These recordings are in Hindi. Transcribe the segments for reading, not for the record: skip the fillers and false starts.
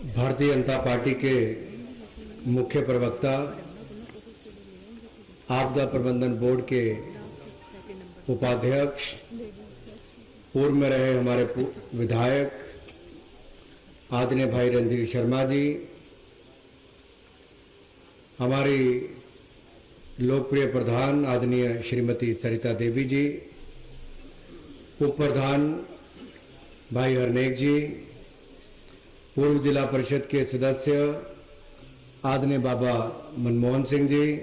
भारतीय जनता पार्टी के मुख्य प्रवक्ता, आपदा प्रबंधन बोर्ड के उपाध्यक्ष, पूर्व में रहे हमारे विधायक आदरणीय भाई रणधीर शर्मा जी, हमारी लोकप्रिय प्रधान आदरणीय श्रीमती सरिता देवी जी, उप प्रधान भाई हरनेक जी, पूर्व जिला परिषद के सदस्य आदरणीय बाबा मनमोहन सिंह जी,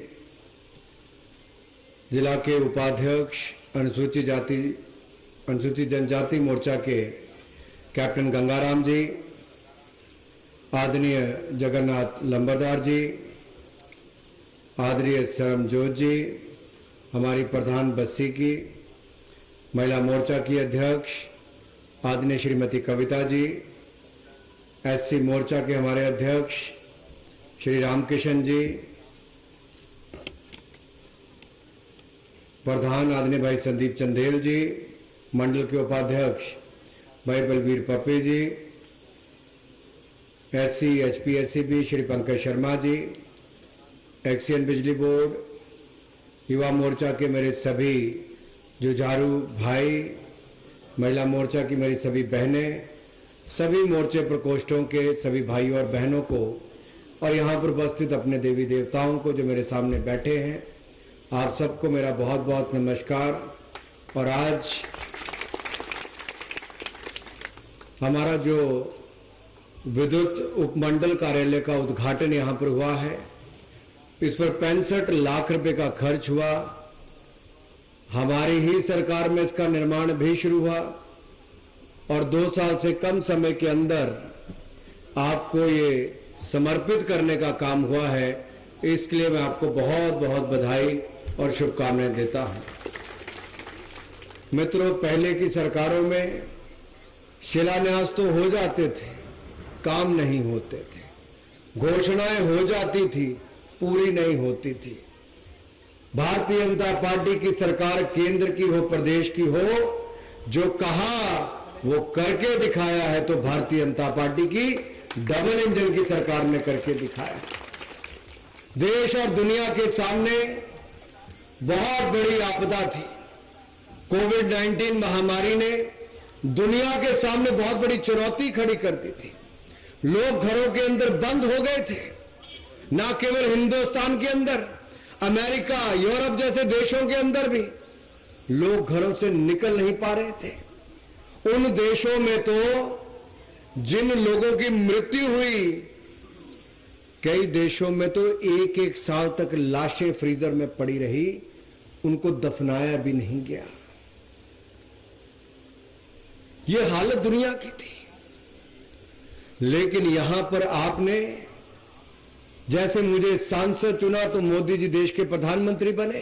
जिला के उपाध्यक्ष अनुसूचित जनजाति मोर्चा के कैप्टन गंगाराम जी, आदरणीय जगन्नाथ लंबरदार जी, आदरणीय सरमजोत जी, हमारी प्रधान बस्सी की महिला मोर्चा की अध्यक्ष आदरणीय श्रीमती कविता जी, एससी मोर्चा के हमारे अध्यक्ष श्री रामकिशन जी, प्रधान आदरणीय भाई संदीप चंदेल जी, मंडल के उपाध्यक्ष भाई बलबीर पप्पी जी, एससी एचपीएससीबी श्री पंकज शर्मा जी, एक्सियन बिजली बोर्ड, युवा मोर्चा के मेरे सभी जुझारू भाई, महिला मोर्चा की मेरी सभी बहनें, सभी मोर्चे प्रकोष्ठों के सभी भाइयों और बहनों को और यहाँ पर उपस्थित अपने देवी देवताओं को जो मेरे सामने बैठे हैं, आप सबको मेरा बहुत बहुत नमस्कार। और आज हमारा जो विद्युत उपमंडल कार्यालय का उद्घाटन यहाँ पर हुआ है, इस पर 65 लाख रुपए का खर्च हुआ। हमारी ही सरकार में इसका निर्माण भी शुरू हुआ और 2 साल से कम समय के अंदर आपको ये समर्पित करने का काम हुआ है। इसके लिए मैं आपको बहुत बहुत बधाई और शुभकामनाएं देता हूं। मित्रों, पहले की सरकारों में शिलान्यास तो हो जाते थे, काम नहीं होते थे, घोषणाएं हो जाती थी, पूरी नहीं होती थी। भारतीय जनता पार्टी की सरकार केंद्र की हो, प्रदेश की हो, जो कहा वो करके दिखाया है। तो भारतीय जनता पार्टी की डबल इंजन की सरकार ने करके दिखाया। देश और दुनिया के सामने बहुत बड़ी आपदा थी। कोविड-19 महामारी ने दुनिया के सामने बहुत बड़ी चुनौती खड़ी कर दी थी। लोग घरों के अंदर बंद हो गए थे। ना केवल हिंदुस्तान के अंदर, अमेरिका, यूरोप जैसे देशों के अंदर भी लोग घरों से निकल नहीं पा रहे थे। उन देशों में तो जिन लोगों की मृत्यु हुई, कई देशों में तो 1-1 साल तक लाशें फ्रीजर में पड़ी रही, उनको दफनाया भी नहीं गया। यह हालत दुनिया की थी। लेकिन यहां पर आपने, जैसे मुझे सांसद चुना तो मोदी जी देश के प्रधानमंत्री बने।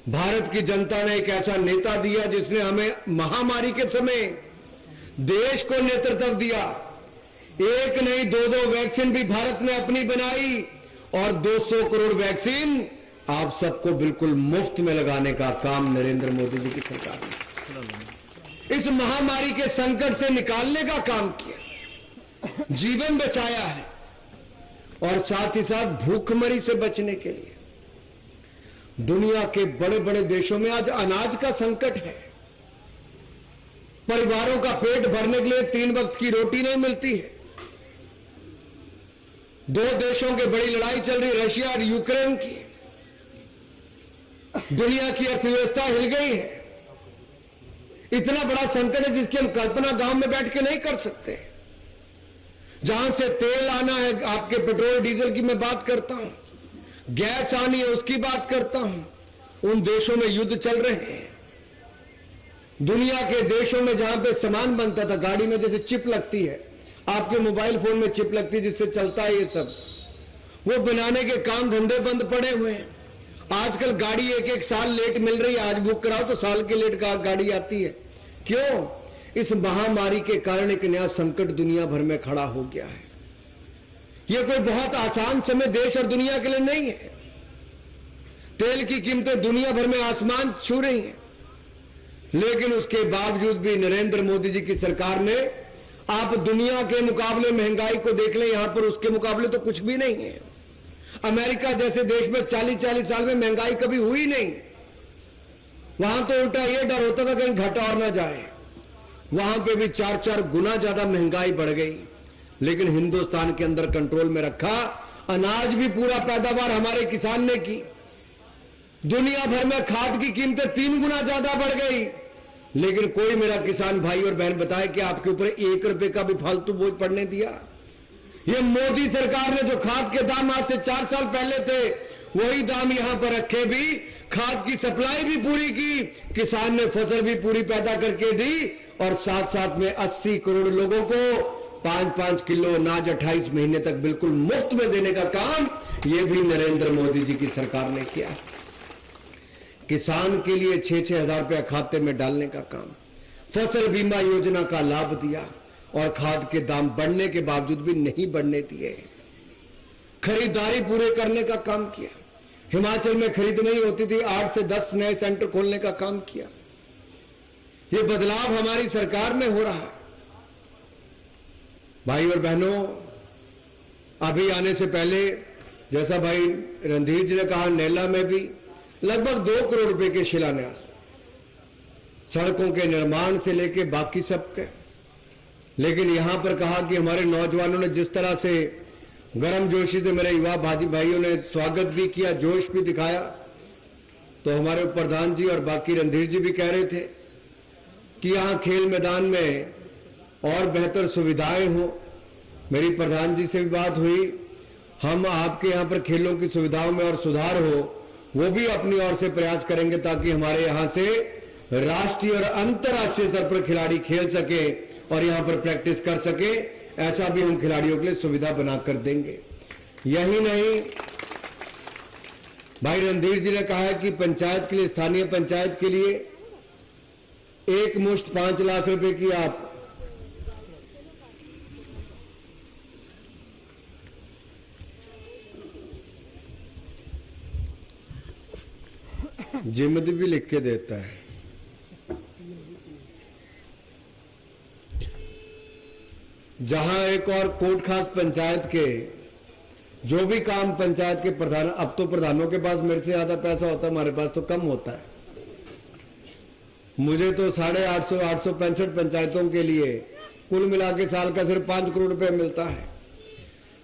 भारत की जनता ने एक ऐसा नेता दिया जिसने हमें महामारी के समय देश को नेतृत्व दिया। एक नहीं 2-2 वैक्सीन भी भारत ने अपनी बनाई और 200 करोड़ वैक्सीन आप सबको बिल्कुल मुफ्त में लगाने का काम नरेंद्र मोदी जी की सरकार ने इस महामारी के संकट से निकालने का काम किया, जीवन बचाया है। और साथ ही साथ भूखमरी से बचने के लिए दुनिया के बड़े बड़े देशों में आज अनाज का संकट है। परिवारों का पेट भरने के लिए 3 वक्त की रोटी नहीं मिलती है। 2 देशों की बड़ी लड़ाई चल रही, रशिया और यूक्रेन की। दुनिया की अर्थव्यवस्था हिल गई है। इतना बड़ा संकट है जिसकी हम कल्पना गांव में बैठ के नहीं कर सकते। जहां से तेल आना है, आपके पेट्रोल डीजल की मैं बात करता हूं, गैस आनी है उसकी बात करता हूं। उन देशों में युद्ध चल रहे हैं। दुनिया के देशों में जहां पे सामान बनता था, गाड़ी में जैसे चिप लगती है, आपके मोबाइल फोन में चिप लगती है जिससे चलता है ये सब, वो बनाने के काम धंधे बंद पड़े हुए हैं। आजकल गाड़ी 1-1 साल लेट मिल रही है। आज बुक कराओ तो साल के लेट का गाड़ी आती है। क्यों? इस महामारी के कारण एक नया संकट दुनिया भर में खड़ा हो गया है। यह कोई बहुत आसान समय देश और दुनिया के लिए नहीं है। तेल की कीमतें दुनिया भर में आसमान छू रही हैं, लेकिन उसके बावजूद भी नरेंद्र मोदी जी की सरकार ने आप दुनिया के मुकाबले महंगाई को देख लें, यहां पर उसके मुकाबले तो कुछ भी नहीं है। अमेरिका जैसे देश में 40-40 साल में महंगाई कभी हुई नहीं। वहां तो उल्टा यह डर होता था कहीं घटा और ना जाए। वहां पे भी 4-4 गुना ज्यादा महंगाई बढ़ गई, लेकिन हिंदुस्तान के अंदर कंट्रोल में रखा। अनाज भी पूरा पैदावार हमारे किसान ने की। दुनिया भर में खाद की कीमतें 3 गुना ज्यादा बढ़ गई, लेकिन कोई मेरा किसान भाई और बहन बताए कि आपके ऊपर 1 रुपए का भी फालतू बोझ पड़ने दिया। ये मोदी सरकार ने जो खाद के दाम आज से 4 साल पहले थे, वही दाम यहां पर रखे भी, खाद की सप्लाई भी पूरी की, किसान ने फसल भी पूरी पैदा करके दी, और साथ साथ में 80 करोड़ लोगों को 5-5 किलो अनाज 28 महीने तक बिल्कुल मुफ्त में देने का काम यह भी नरेंद्र मोदी जी की सरकार ने किया। किसान के लिए 6-6 हजार रुपया खाते में डालने का काम, फसल बीमा योजना का लाभ दिया, और खाद के दाम बढ़ने के बावजूद भी नहीं बढ़ने दिए। खरीदारी पूरे करने का काम किया। हिमाचल में खरीद नहीं होती थी, 8 से 10 नए सेंटर खोलने का काम किया। यह बदलाव हमारी सरकार में हो रहा है। भाई और बहनों, अभी आने से पहले जैसा भाई रणधीर जी ने कहा, नैला में भी लगभग 2 करोड़ रुपए के शिलान्यास, सड़कों के निर्माण से लेके बाकी सब के। लेकिन यहां पर कहा कि हमारे नौजवानों ने जिस तरह से गर्मजोशी से मेरे युवा भाइयों ने स्वागत भी किया, जोश भी दिखाया, तो हमारे प्रधान जी और बाकी रणधीर जी भी कह रहे थे कि यहां खेल मैदान में और बेहतर सुविधाएं हो। मेरी प्रधान जी से भी बात हुई, हम आपके यहां पर खेलों की सुविधाओं में और सुधार हो, वो भी अपनी ओर से प्रयास करेंगे ताकि हमारे यहां से राष्ट्रीय और अंतर्राष्ट्रीय स्तर पर खिलाड़ी खेल सके और यहां पर प्रैक्टिस कर सके। ऐसा भी हम खिलाड़ियों के लिए सुविधा बनाकर देंगे। यही नहीं, भाई रणधीर जी ने कहा है कि पंचायत के लिए, स्थानीय पंचायत के लिए एक मुश्त 5 लाख रुपए की आप जिम्मेदारी भी लिख के देता है। जहां एक और कोट खास पंचायत के जो भी काम पंचायत के प्रधान, अब तो प्रधानों के पास मेरे से ज्यादा पैसा होता है, हमारे पास तो कम होता है। मुझे तो 865 पंचायतों के लिए कुल मिला के साल का सिर्फ 5 करोड़ रुपए मिलता है।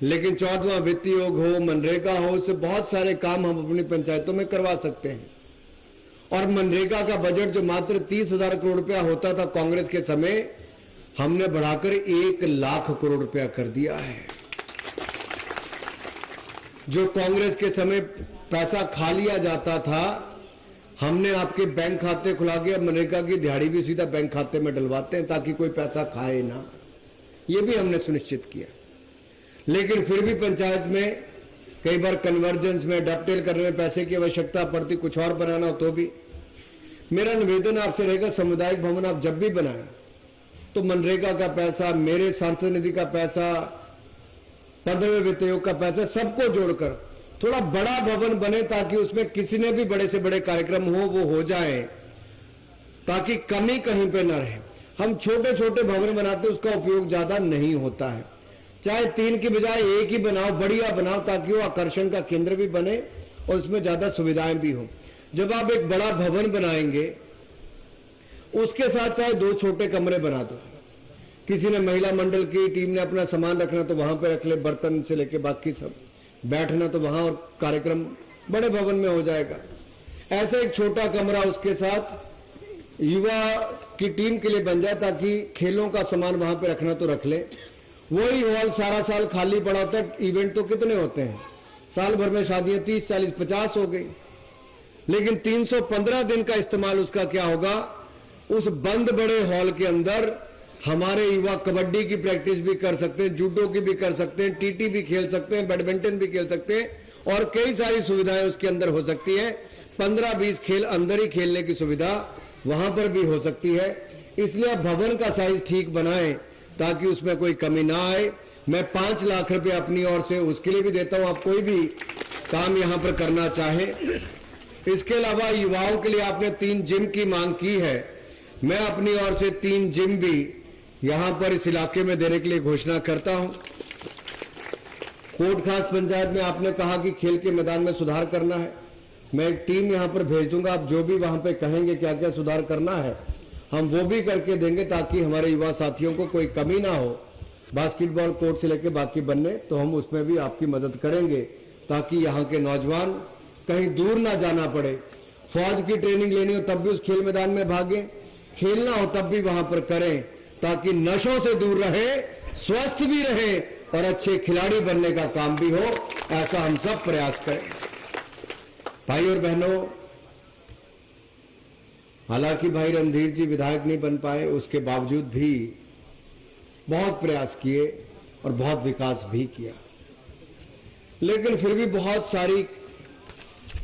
लेकिन 14वां वित्त योग हो, मनरेगा हो, इससे बहुत सारे काम हम अपनी पंचायतों में करवा सकते हैं। और मनरेगा का बजट जो मात्र 30,000 करोड़ रुपया होता था कांग्रेस के समय, हमने बढ़ाकर 1 लाख करोड़ रुपया कर दिया है। जो कांग्रेस के समय पैसा खा लिया जाता था, हमने आपके बैंक खाते खुला के मनरेगा की दिहाड़ी भी सीधा बैंक खाते में डलवाते हैं ताकि कोई पैसा खाए ना। ये भी हमने सुनिश्चित किया। लेकिन फिर भी पंचायत में कई बार कन्वर्जेंस में, डबटेल करने में पैसे की आवश्यकता पड़ती, कुछ और बनाना हो तो भी। मेरा निवेदन आपसे रहेगा, सामुदायिक भवन आप जब भी बनाएं तो मनरेगा का पैसा, मेरे सांसद निधि का पैसा, 15वें वित्त आयोग का पैसा, सबको जोड़कर थोड़ा बड़ा भवन बने ताकि उसमें किसी ने भी बड़े से बड़े कार्यक्रम हो वो हो जाए, ताकि कमी कहीं पे ना रहे। हम छोटे छोटे भवन बनाते, उसका उपयोग ज्यादा नहीं होता है। चाहे 3 की बजाय 1 ही बनाओ, बढ़िया बनाओ, ताकि वो आकर्षण का केंद्र भी बने और उसमें ज्यादा सुविधाएं भी हो। जब आप एक बड़ा भवन बनाएंगे, उसके साथ चाहे 2 छोटे कमरे बना दो। किसी ने महिला मंडल की टीम ने अपना सामान रखना तो वहां पे रख ले, बर्तन से लेके बाकी सब, बैठना तो वहां, और कार्यक्रम बड़े भवन में हो जाएगा। ऐसे एक छोटा कमरा उसके साथ युवा की टीम के लिए बन जाए ताकि खेलों का सामान वहां पे रखना तो रख ले। वही हॉल सारा साल खाली पड़ा होता है। इवेंट तो कितने होते हैं साल भर में, शादियां 30, 40, 50 हो गई, लेकिन 315 दिन का इस्तेमाल उसका क्या होगा? उस बंद बड़े हॉल के अंदर हमारे युवा कबड्डी की प्रैक्टिस भी कर सकते हैं, जूडो की भी कर सकते हैं, टीटी भी खेल सकते हैं, बैडमिंटन भी खेल सकते हैं, और कई सारी सुविधाएं उसके अंदर हो सकती है। 15-20 खेल अंदर ही खेलने की सुविधा वहां पर भी हो सकती है। इसलिए आप भवन का साइज ठीक बनाएं ताकि उसमें कोई कमी ना आए। मैं 5 लाख रुपए अपनी ओर से उसके लिए भी देता हूं, आप कोई भी काम यहां पर करना चाहे। इसके अलावा युवाओं के लिए आपने 3 जिम की मांग की है, मैं अपनी ओर से 3 जिम भी यहां पर इस इलाके में देने के लिए घोषणा करता हूं। कोट खास पंचायत में आपने कहा कि खेल के मैदान में सुधार करना है। मैं एक टीम यहां पर भेज दूंगा, आप जो भी वहां पे कहेंगे क्या क्या सुधार करना है हम वो भी करके देंगे, ताकि हमारे युवा साथियों को कोई कमी ना हो। बास्केटबॉल कोर्ट से लेकर बाकी बनने तो हम उसमें भी आपकी मदद करेंगे, ताकि यहाँ के नौजवान कहीं दूर ना जाना पड़े। फौज की ट्रेनिंग लेनी हो तब भी उस खेल मैदान में भागें, खेलना हो तब भी वहां पर करें, ताकि नशों से दूर रहे, स्वस्थ भी रहे और अच्छे खिलाड़ी बनने का काम भी हो। ऐसा हम सब प्रयास करें। भाई और बहनों, हालांकि भाई रणधीर जी विधायक नहीं बन पाए, उसके बावजूद भी बहुत प्रयास किए और बहुत विकास भी किया, लेकिन फिर भी बहुत सारी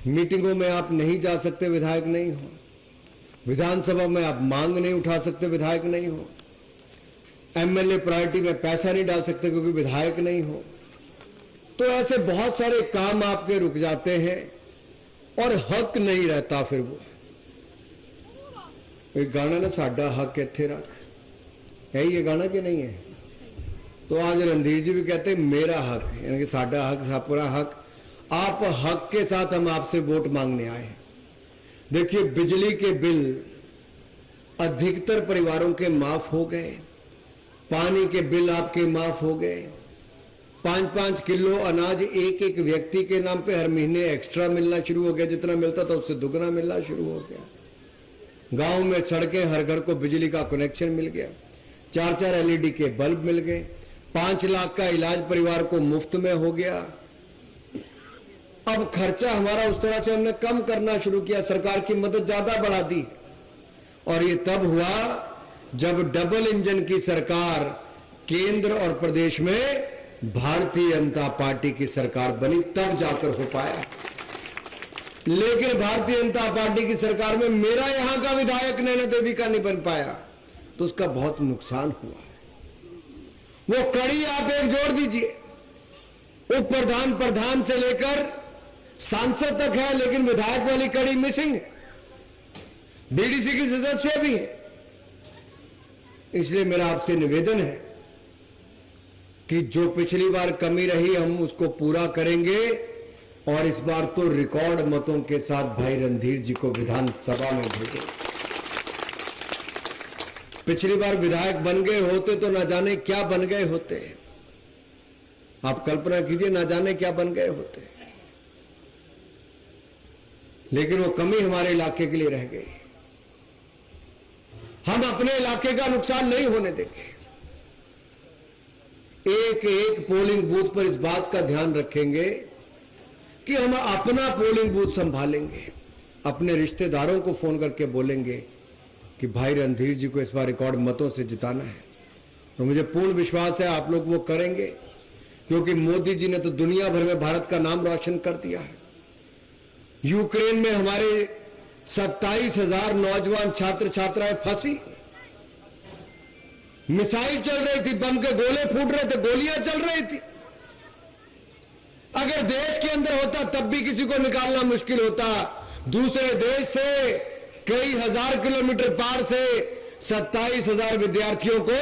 मीटिंगों में आप नहीं जा सकते, विधायक नहीं हो। विधानसभा में आप मांग नहीं उठा सकते, विधायक नहीं हो। एमएलए प्रायोरिटी में पैसा नहीं डाल सकते क्योंकि विधायक नहीं हो। तो ऐसे बहुत सारे काम आपके रुक जाते हैं और हक नहीं रहता। फिर वो एक गाना ना, साडा हक इत्थे रख, है ये गाना कि नहीं है? तो आज रणधीर जी भी कहते हैं मेरा हक, यानी कि साडा हक, पूरा हक। आप हक के साथ हम आपसे वोट मांगने आए हैं। देखिए, बिजली के बिल अधिकतर परिवारों के माफ हो गए, पानी के बिल आपके माफ हो गए, 5-5 किलो अनाज एक एक व्यक्ति के नाम पे हर महीने एक्स्ट्रा मिलना शुरू हो गया। जितना मिलता था उससे दुगना मिलना शुरू हो गया। गांव में सड़कें, हर घर को बिजली का कनेक्शन मिल गया, 4-4 एलईडी के बल्ब मिल गए, 5 लाख का इलाज परिवार को मुफ्त में हो गया। अब खर्चा हमारा उस तरह से हमने कम करना शुरू किया, सरकार की मदद ज्यादा बढ़ा दी। और ये तब हुआ जब डबल इंजन की सरकार केंद्र और प्रदेश में भारतीय जनता पार्टी की सरकार बनी, तब जाकर हो पाया। लेकिन भारतीय जनता पार्टी की सरकार में मेरा यहां का विधायक नैना देवी का नहीं बन पाया, तो उसका बहुत नुकसान हुआ है। वो कड़ी आप एक जोड़ दीजिए, उप प्रधान से लेकर सांसद तक है, लेकिन विधायक वाली कड़ी मिसिंग है। डीडीसी की सदस्य भी है। इसलिए मेरा आपसे निवेदन है कि जो पिछली बार कमी रही हम उसको पूरा करेंगे और इस बार तो रिकॉर्ड मतों के साथ भाई रणधीर जी को विधानसभा में भेजें। पिछली बार विधायक बन गए होते तो ना जाने क्या बन गए होते। आप कल्पना कीजिए, ना जाने क्या बन गए होते। लेकिन वो कमी हमारे इलाके के लिए रह गई। हम अपने इलाके का नुकसान नहीं होने देंगे। एक एक पोलिंग बूथ पर इस बात का ध्यान रखेंगे कि हम अपना पोलिंग बूथ संभालेंगे। अपने रिश्तेदारों को फोन करके बोलेंगे कि भाई रणधीर जी को इस बार रिकॉर्ड मतों से जिताना है। और मुझे पूर्ण विश्वास है आप लोग वो करेंगे, क्योंकि मोदी जी ने तो दुनिया भर में भारत का नाम रोशन कर दिया है। यूक्रेन में हमारे 27,000 नौजवान छात्र छात्राएं फंसी, मिसाइल चल रही थी, बम के गोले फूट रहे थे, गोलियां चल रही थी। अगर देश के अंदर होता तब भी किसी को निकालना मुश्किल होता। दूसरे देश से कई हजार किलोमीटर पार से 27,000 विद्यार्थियों को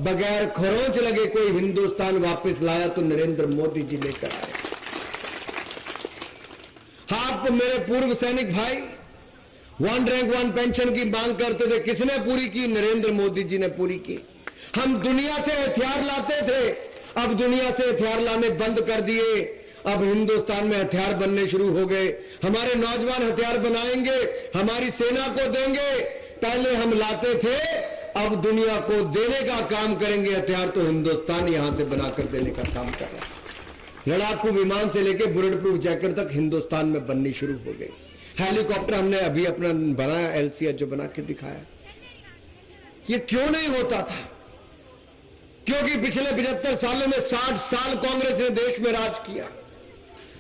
बगैर खरोंच लगे कोई हिंदुस्तान वापस लाया तो नरेंद्र मोदी जी लेकर आए। आप मेरे पूर्व सैनिक भाई 1 रैंक 1 पेंशन की मांग करते थे, किसने पूरी की? नरेंद्र मोदी जी ने पूरी की। हम दुनिया से हथियार लाते थे, अब दुनिया से हथियार लाने बंद कर दिए। अब हिंदुस्तान में हथियार बनने शुरू हो गए। हमारे नौजवान हथियार बनाएंगे, हमारी सेना को देंगे। पहले हम लाते थे, अब दुनिया को देने का काम करेंगे। हथियार तो हिंदुस्तान यहां से बनाकर देने का काम कर रहा है। लड़ाकू विमान से लेकर बुलेट प्रूफ जैकेट तक हिंदुस्तान में बननी शुरू हो गई। हेलीकॉप्टर हमने अभी अपना बनाया, एलसीएच जो बना के दिखाया। ये क्यों नहीं होता था? क्योंकि पिछले 75 सालों में 60 साल कांग्रेस ने देश में राज किया।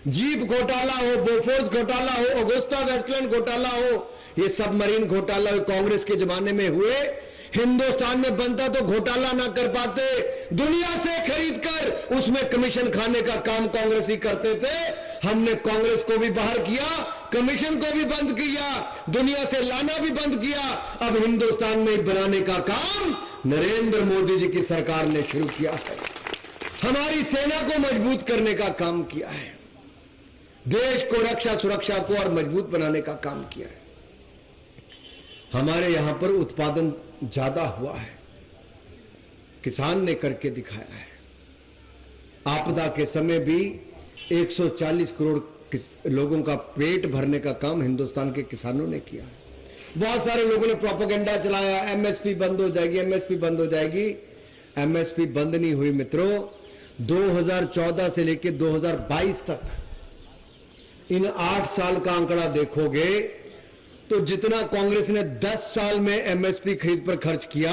जीप घोटाला हो, बोफोर्स घोटाला हो, अगुस्ता वेस्टलैंड घोटाला हो, ये सबमरीन घोटाला कांग्रेस के जमाने में हुए। हिंदुस्तान में बनता तो घोटाला ना कर पाते, दुनिया से खरीद कर उसमें कमीशन खाने का काम कांग्रेस ही करते थे। हमने कांग्रेस को भी बाहर किया, कमीशन को भी बंद किया, दुनिया से लाना भी बंद किया। अब हिंदुस्तान में बनाने का काम नरेंद्र मोदी जी की सरकार ने शुरू किया है। हमारी सेना को मजबूत करने का काम किया है, देश को रक्षा सुरक्षा को और मजबूत बनाने का काम किया है। हमारे यहां पर उत्पादन ज्यादा हुआ है, किसान ने करके दिखाया है। आपदा के समय भी 140 करोड़ लोगों का पेट भरने का काम हिंदुस्तान के किसानों ने किया है। बहुत सारे लोगों ने प्रोपेगेंडा चलाया, एमएसपी बंद हो जाएगी, एमएसपी बंद हो जाएगी। एमएसपी बंद नहीं हुई मित्रों। 2014 से लेकर 2022 तक इन 8 साल का आंकड़ा देखोगे तो जितना कांग्रेस ने 10 साल में एमएसपी खरीद पर खर्च किया,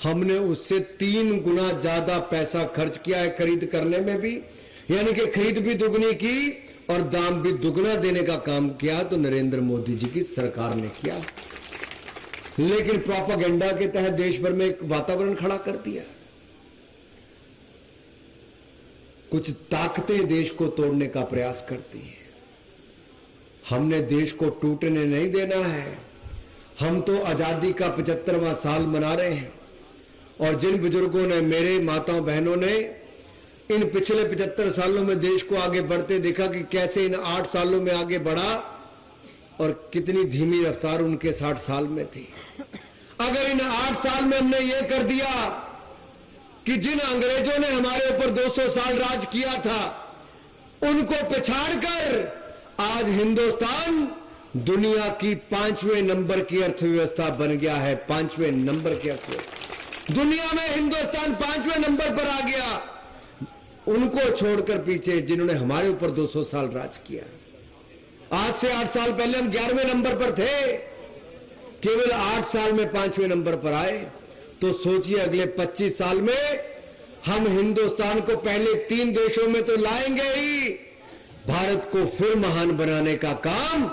हमने उससे 3 गुना ज्यादा पैसा खर्च किया है खरीद करने में भी, यानी कि खरीद भी दुगनी की और दाम भी दुगना देने का काम किया तो नरेंद्र मोदी जी की सरकार ने किया। लेकिन प्रोपेगेंडा के तहत देश भर में एक वातावरण खड़ा कर दिया। कुछ ताकतें देश को तोड़ने का प्रयास करती हैं। हमने देश को टूटने नहीं देना है। हम तो आजादी का 75वां साल मना रहे हैं और जिन बुजुर्गों ने, मेरे माताओं बहनों ने इन पिछले 75 सालों में देश को आगे बढ़ते देखा कि कैसे इन 8 सालों में आगे बढ़ा और कितनी धीमी रफ्तार उनके 60 साल में थी। अगर इन 8 साल में हमने ये कर दिया कि जिन अंग्रेजों ने हमारे ऊपर 200 साल राज किया था उनको पछाड़कर आज हिंदुस्तान दुनिया की 5वें नंबर की अर्थव्यवस्था बन गया है। 5वें नंबर की अर्थव्यवस्था दुनिया में हिंदुस्तान 5वें नंबर पर आ गया। उनको छोड़कर पीछे जिन्होंने हमारे ऊपर 200 साल राज किया। आज से 8 साल पहले हम 11वें नंबर पर थे, केवल 8 साल में 5वें नंबर पर आए। तो सोचिए अगले 25 साल में हम हिंदुस्तान को पहले 3 देशों में तो लाएंगे ही। भारत को फिर महान बनाने का काम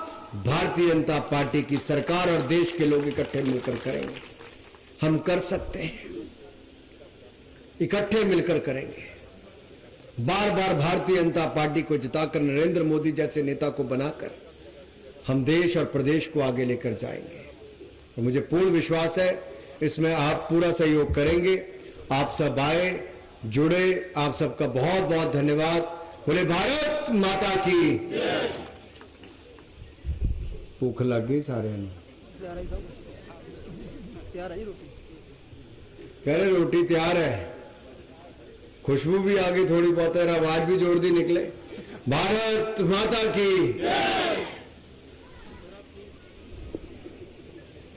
भारतीय जनता पार्टी की सरकार और देश के लोग इकट्ठे मिलकर करेंगे। हम कर सकते हैं, इकट्ठे मिलकर करेंगे। बार बार भारतीय जनता पार्टी को जिताकर नरेंद्र मोदी जैसे नेता को बनाकर हम देश और प्रदेश को आगे लेकर जाएंगे। और मुझे पूर्ण विश्वास है इसमें आप पूरा सहयोग करेंगे। आप सब आए, जुड़े, आप सबका बहुत बहुत धन्यवाद। बोले भारत माता की। भूख लग गई सारे कह रहे रोटी तैयार है, खुशबू भी आ गई थोड़ी बहुत है, आवाज भी जोर दी निकले। भारत माता की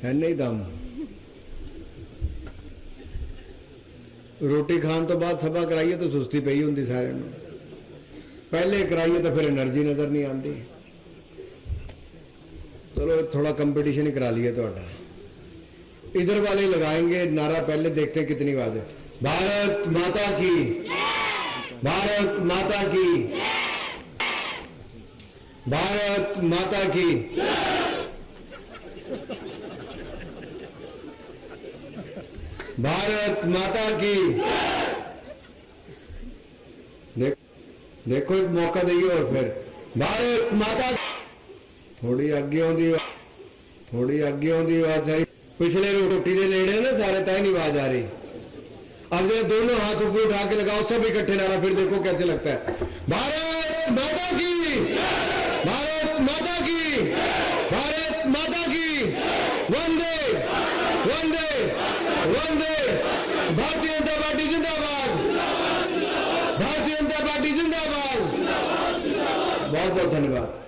है नहीं दम। रोटी खान तो बाद सभा कराइए तो सुस्ती पई होंगी सारे नूं, पहले कराइए तो फिर एनर्जी नजर नहीं आती। चलो थोड़ा कंपटीशन ही करा लिया थोड़ा। इधर वाले लगाएंगे नारा, पहले देखते हैं कितनी आवाज है। भारत माता की, भारत माता की, भारत माता की। भारत माता की। देखो एक मौका देगी और फिर भारत माता। थोड़ी आगे आउंदी, थोड़ी आगे आउंदी आवाज आई। पिछले रोटी दे नेड़े ना सारे ताई नहीं आवाज आ रही। अब जरा दोनों हाथ ऊपर उठा के लगाओ, सब इकट्ठे नारा, फिर देखो कैसे लगता है। भारत माता की, भारत माता की, भारत माता की। वंदे वंदे वंदे। भारतीय जनता पार्टी जिंदाबाद, भारतीय जनता पार्टी जिंदाबाद। बहुत बहुत धन्यवाद।